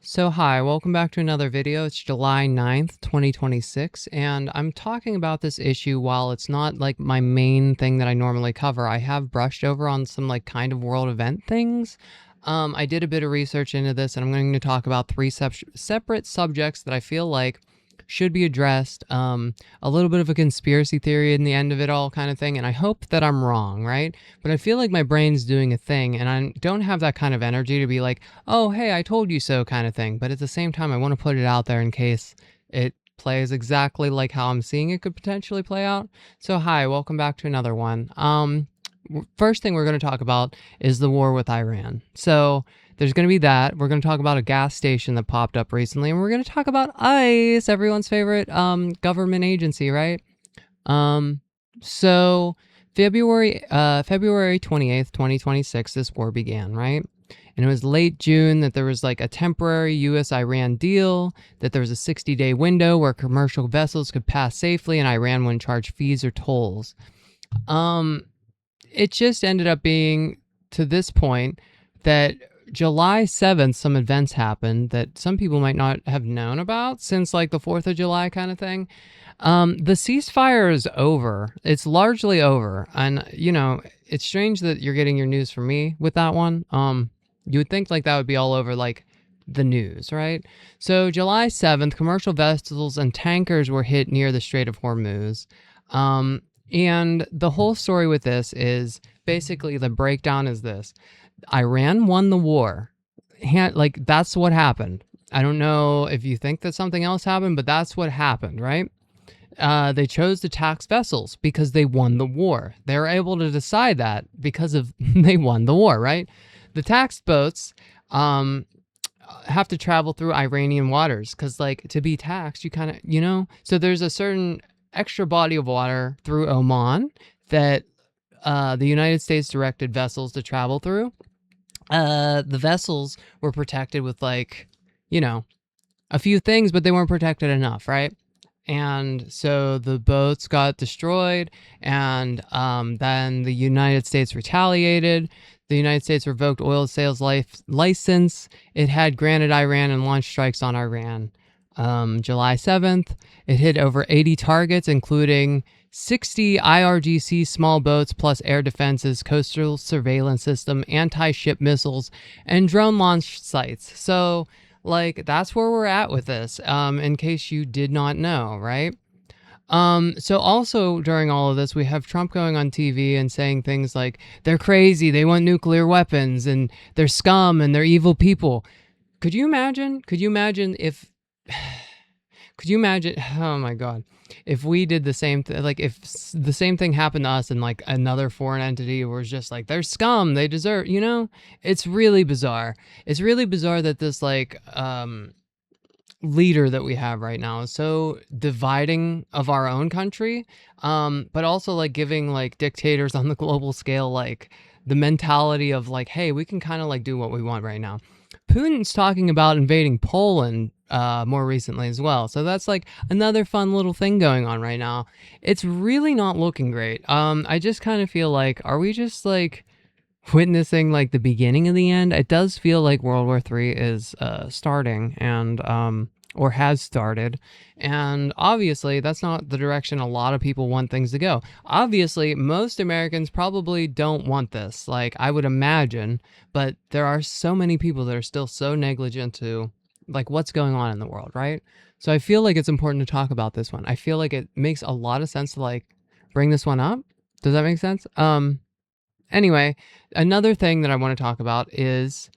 So hi, welcome back to another video. It's July 9th, 2026, and I'm talking about this issue while it's not like my main thing that I normally cover. I have brushed over on some like kind of world event things. I did a bit of research into this, and I'm going to talk about three separate subjects that I feel like should be addressed. A little bit of a conspiracy theory in the end of it all kind of thing, and I hope that I'm wrong, right? But I feel like my brain's doing a thing, and I don't have that kind of energy to be like, oh, hey, I told you so kind of thing. But at the same time, I want to put it out there in case it plays exactly like how I'm seeing it could potentially play out. So, hi, welcome back to another one. First thing we're going to talk about is the war with Iran. So, there's going to be that. We're going to talk about a gas station that popped up recently, and we're going to talk about ICE, everyone's favorite government agency, right? Um, so February 28th, 2026, this war began, right? And it was late June that there was like a temporary US-Iran deal, that there was a 60-day window where commercial vessels could pass safely and Iran wouldn't charge fees or tolls. It just ended up being to this point that July 7th, some events happened that some people might not have known about since like the 4th of July kind of thing. The ceasefire is over. It's largely over. And, it's strange that you're getting your news from me with that one. You would think like that would be all over like the news, right? So July 7th, commercial vessels and tankers were hit near the Strait of Hormuz. And the whole story with this is basically the breakdown is this. Iran won the war. Like, that's what happened. I don't know if you think that something else happened, but that's what happened, right? They chose to tax vessels because they won the war. They were able to decide that because of they won the war, right? The taxed boats have to travel through Iranian waters because, like, to be taxed, you kind of, so there's a certain extra body of water through Oman that the United States directed vessels to travel through. The vessels were protected with like, a few things, but they weren't protected enough, right? And so the boats got destroyed, and then the United States retaliated. The United States revoked oil sales license. It had granted Iran and launched strikes on Iran. July 7th, it hit over 80 targets, including 60 IRGC small boats plus air defenses, coastal surveillance system, anti-ship missiles, and drone launch sites. So, like, that's where we're at with this, in case you did not know, right? So also during all of this, we have Trump going on TV and saying things like, they're crazy, they want nuclear weapons, and they're scum, and they're evil people. Could you imagine? If could you imagine, oh my God, if we did the same thing, like if the same thing happened to us and like another foreign entity was just like, they're scum, they deserve, it's really bizarre. It's really bizarre that this like leader that we have right now is so dividing of our own country, but also like giving like dictators on the global scale like the mentality of like, hey, we can kind of like do what we want right now. Putin's talking about invading Poland more recently as well. So that's like another fun little thing going on right now. It's really not looking great. I just kind of feel like, are we just like witnessing like the beginning of the end? It does feel like World War III is starting and or has started. And obviously that's not the direction a lot of people want things to go. Obviously, most Americans probably don't want this, like I would imagine, but there are so many people that are still so negligent to like what's going on in the world, right? So I feel like it's important to talk about this one. I feel like it makes a lot of sense to like bring this one up. Does that make sense? Anyway, another thing that I want to talk about is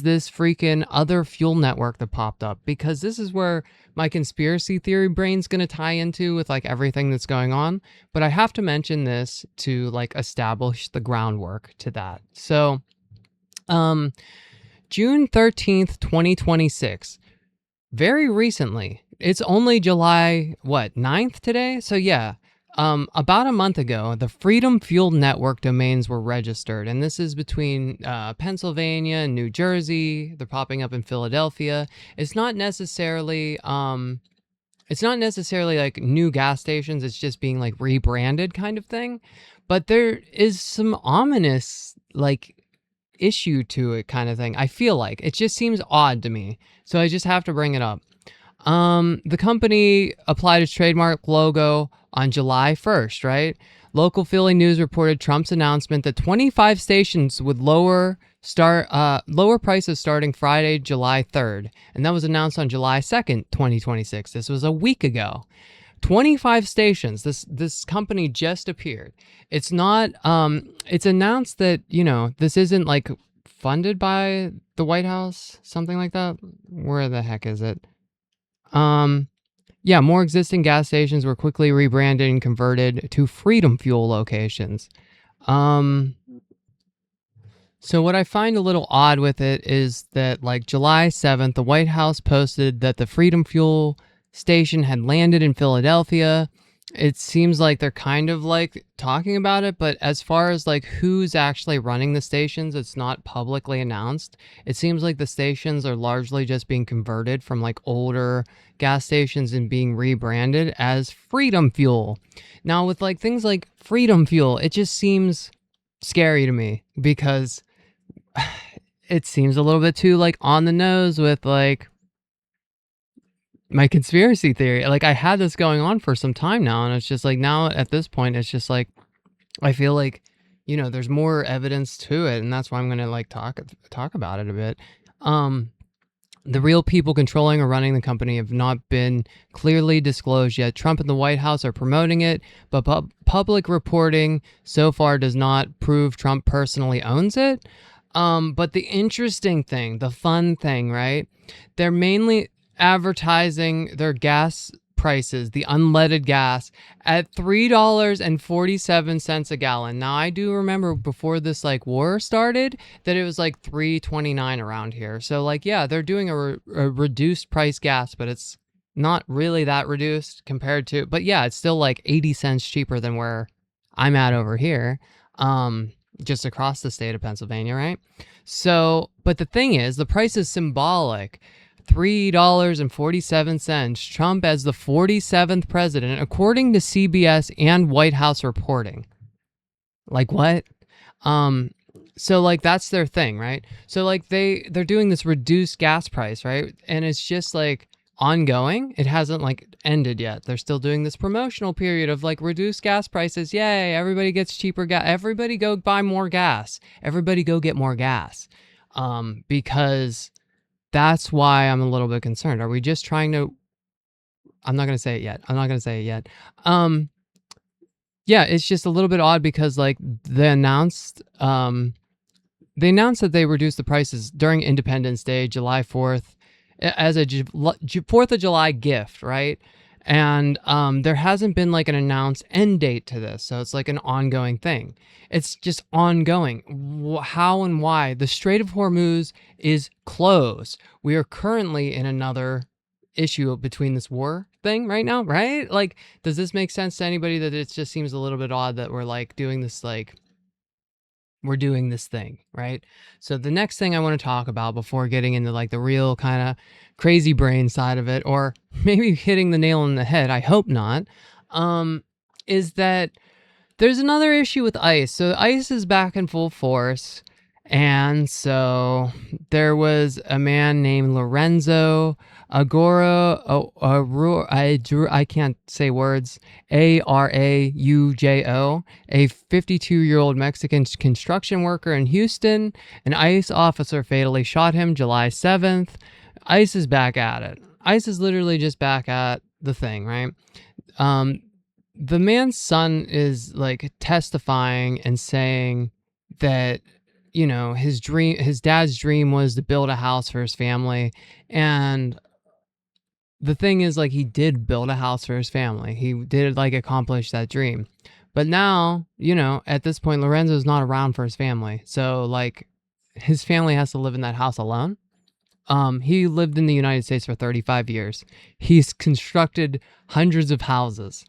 this freaking other fuel network that popped up, because this is where my conspiracy theory brain's going to tie into with like everything that's going on. But I have to mention this to like establish the groundwork to that. So, June 13th, 2026, very recently, it's only July, 9th today? So yeah, about a month ago, the Freedom Fuel Network domains were registered, and this is between Pennsylvania and New Jersey. They're popping up in Philadelphia. It's not necessarily like new gas stations. It's just being like rebranded kind of thing. But there is some ominous like issue to it kind of thing. I feel like it just seems odd to me. So I just have to bring it up. The company applied its trademark logo on July 1st, right? Local Philly News reported Trump's announcement that 25 stations would lower prices starting Friday, July 3rd, and that was announced on July 2nd, 2026. This was a week ago. 25 stations. This company just appeared. It's not it's announced that, this isn't like funded by the White House, something like that. Where the heck is it? Yeah, more existing gas stations were quickly rebranded and converted to Freedom Fuel locations. So what I find a little odd with it is that, like, July 7th, the White House posted that the Freedom Fuel station had landed in Philadelphia. It seems like they're kind of like talking about it, but as far as like who's actually running the stations, it's not publicly announced. It seems like the stations are largely just being converted from like older gas stations and being rebranded as Freedom Fuel. Now with like things like Freedom Fuel, it just seems scary to me because it seems a little bit too like on the nose with like my conspiracy theory. Like I had this going on for some time now, and it's just like now at this point it's just like I feel like there's more evidence to it, and that's why I'm gonna like talk about it a bit. The real people controlling or running the company have not been clearly disclosed yet. Trump and the White House are promoting it, but public reporting so far does not prove Trump personally owns it. But the interesting thing, the fun thing, right? They're mainly advertising their gas prices, the unleaded gas, at $3.47 a gallon. Now I do remember before this like war started that it was like $3.29 around here. So like yeah, they're doing a reduced price gas, but it's not really that reduced compared to. But yeah, it's still like 80 cents cheaper than where I'm at over here. Just across the state of Pennsylvania, right? So, but the thing is, the price is symbolic. $3.47. Trump as the 47th president, according to CBS and White House reporting. Like what? So like that's their thing, right? So like they're doing this reduced gas price, right? And it's just like ongoing. It hasn't like ended yet. They're still doing this promotional period of like reduced gas prices. Yay, everybody gets cheaper gas. Everybody go buy more gas. Everybody go get more gas. Because that's why I'm a little bit concerned. Are we just trying to... I'm not going to say it yet. Yeah, it's just a little bit odd because like they announced that they reduced the prices during Independence Day, July 4th, as a 4th of July gift, right? And there hasn't been like an announced end date to this. So it's like an ongoing thing. It's just ongoing. How and why? The Strait of Hormuz is closed. We are currently in another issue between this war thing right now, right? Like, does this make sense to anybody that it just seems a little bit odd that we're like doing this, like, we're doing this thing, right? So the next thing I want to talk about before getting into like the real kind of crazy brain side of it, or maybe hitting the nail on the head, I hope not, is that there's another issue with ICE. So ICE is back in full force. And so there was a man named Lorenzo Agora, I can't say words, Araujo, a 52-year-old Mexican construction worker in Houston. An ICE officer fatally shot him July 7th. ICE is back at it. ICE is literally just back at the thing, right? The man's son is like testifying and saying that, his dad's dream was to build a house for his family. And the thing is, like, he did build a house for his family. He did like accomplish that dream. But now, at this point, Lorenzo's not around for his family. So like his family has to live in that house alone. He lived in the United States for 35 years. He's constructed hundreds of houses.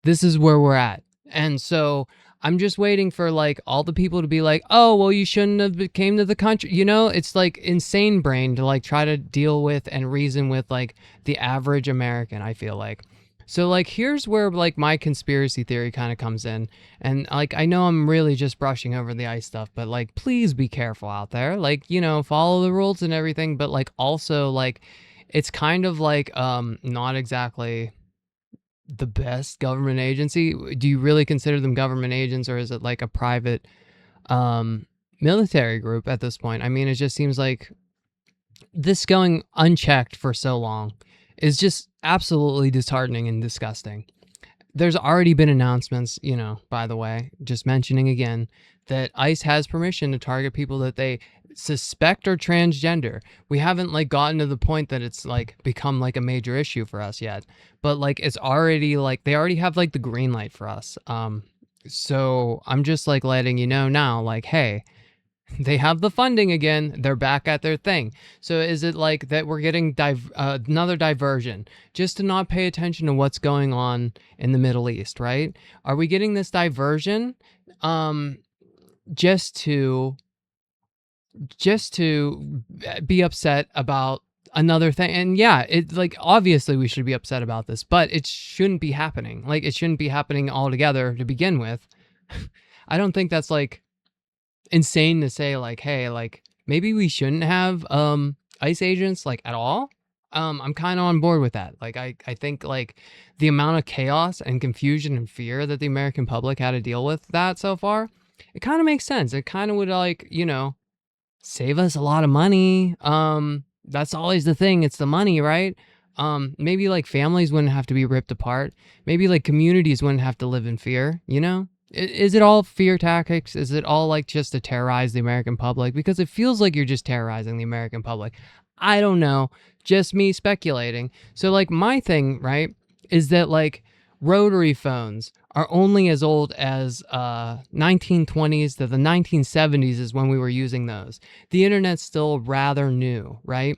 This is where we're at. And so I'm just waiting for like all the people to be like, oh, well, you shouldn't have came to the country. It's like insane brain to like try to deal with and reason with like the average American, I feel like. So like here's where like my conspiracy theory kind of comes in. And like I know I'm really just brushing over the ice stuff, but like please be careful out there. Like, follow the rules and everything, but like also like it's kind of like not exactly the best government agency. Do you really consider them government agents, or is it like a private um military group at this point? I mean, it just seems like this going unchecked for so long is just absolutely disheartening and disgusting. There's already been announcements, by the way, just mentioning again, that ICE has permission to target people that they suspect are transgender. We haven't like gotten to the point that it's like become like a major issue for us yet, but like it's already like they already have like the green light for us. So I'm just like letting you know now, like, hey, they have the funding again. They're back at their thing. So is it like that we're getting another diversion just to not pay attention to what's going on in the Middle East, right? Are we getting this diversion just to be upset about another thing? And yeah, it like obviously we should be upset about this, but it shouldn't be happening. Like it shouldn't be happening altogether to begin with. I don't think that's like insane to say like, hey, like maybe we shouldn't have ICE agents like at all. I'm kind of on board with that. Like I think like the amount of chaos and confusion and fear that the American public had to deal with that so far, it kind of makes sense. It kind of would like, save us a lot of money. That's always the thing. It's the money, right? Maybe like families wouldn't have to be ripped apart. Maybe like communities wouldn't have to live in fear, Is it all fear tactics? Is it all like just to terrorize the American public? Because it feels like you're just terrorizing the American public. I don't know. Just me speculating. So like my thing, right, is that like rotary phones are only as old as 1920s to the 1970s is when we were using those. The internet's still rather new, right?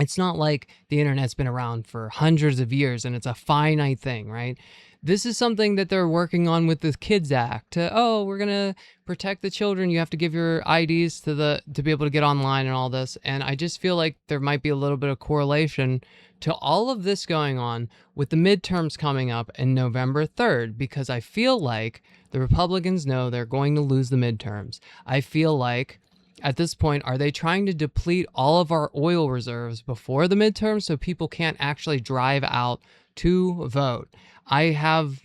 It's not like the internet's been around for hundreds of years and it's a finite thing, right? This is something that they're working on with the Kids Act. We're gonna protect the children. You have to give your IDs to be able to get online and all this. And I just feel like there might be a little bit of correlation to all of this going on with the midterms coming up in November 3rd, because I feel like the Republicans know they're going to lose the midterms. I feel like at this point, are they trying to deplete all of our oil reserves before the midterms so people can't actually drive out to vote? I have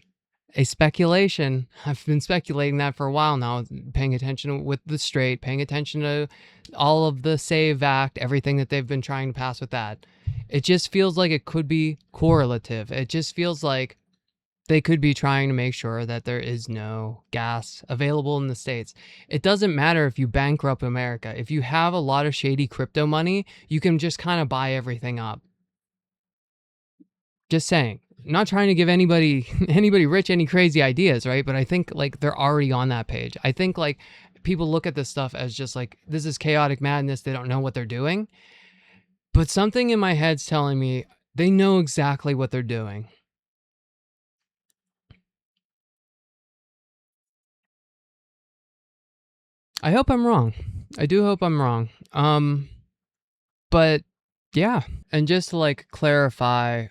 a speculation. I've been speculating that for a while now, paying attention with the straight, paying attention to all of the SAVE Act, everything that they've been trying to pass with that. It just feels like it could be correlative. It just feels like they could be trying to make sure that there is no gas available in the States. It doesn't matter if you bankrupt America. If you have a lot of shady crypto money, you can just kind of buy everything up. Just saying. I'm not trying to give anybody rich any crazy ideas, right? But I think like they're already on that page. I think like people look at this stuff as just like this is chaotic madness. They don't know what they're doing. But something in my head's telling me they know exactly what they're doing. I hope I'm wrong. I do hope I'm wrong. But yeah. And just to like clarify,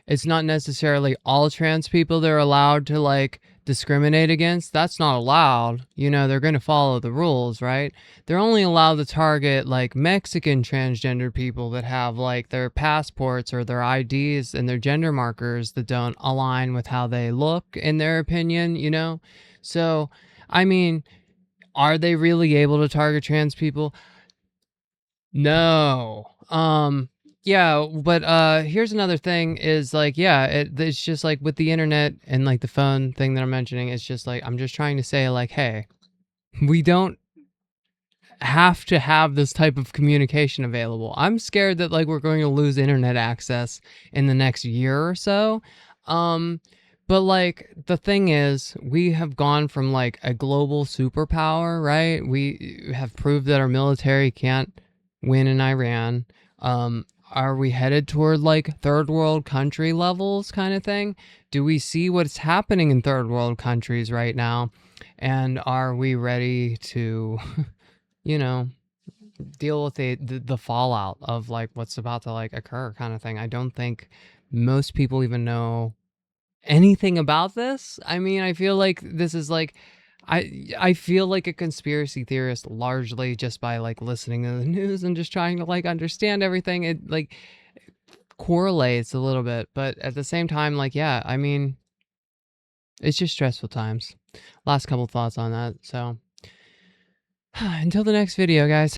it's not necessarily all trans people they're allowed to like discriminate against. That's not allowed. They're going to follow the rules, right? They're only allowed to target like Mexican transgender people that have like their passports or their IDs and their gender markers that don't align with how they look in their opinion. So, I mean, are they really able to target trans people? No. Yeah, but here's another thing is like, yeah, it's just like with the internet and like the phone thing that I'm mentioning, it's just like I'm just trying to say like, hey, we don't have to have this type of communication available. I'm scared that like we're going to lose internet access in the next year or so. But like the thing is, we have gone from like a global superpower, right? We have proved that our military can't win in Iran. Are we headed toward like third world country levels kind of thing? Do we see what's happening in third world countries right now? And are we ready to, you know, deal with the fallout of like what's about to like occur kind of thing? I don't think most people even know anything about this. I mean, I feel like this is like I feel like a conspiracy theorist largely just by like listening to the news and just trying to like understand everything. It like correlates a little bit, but at the same time, like, yeah, I mean, it's just stressful times. Last couple thoughts on that. So until the next video, guys.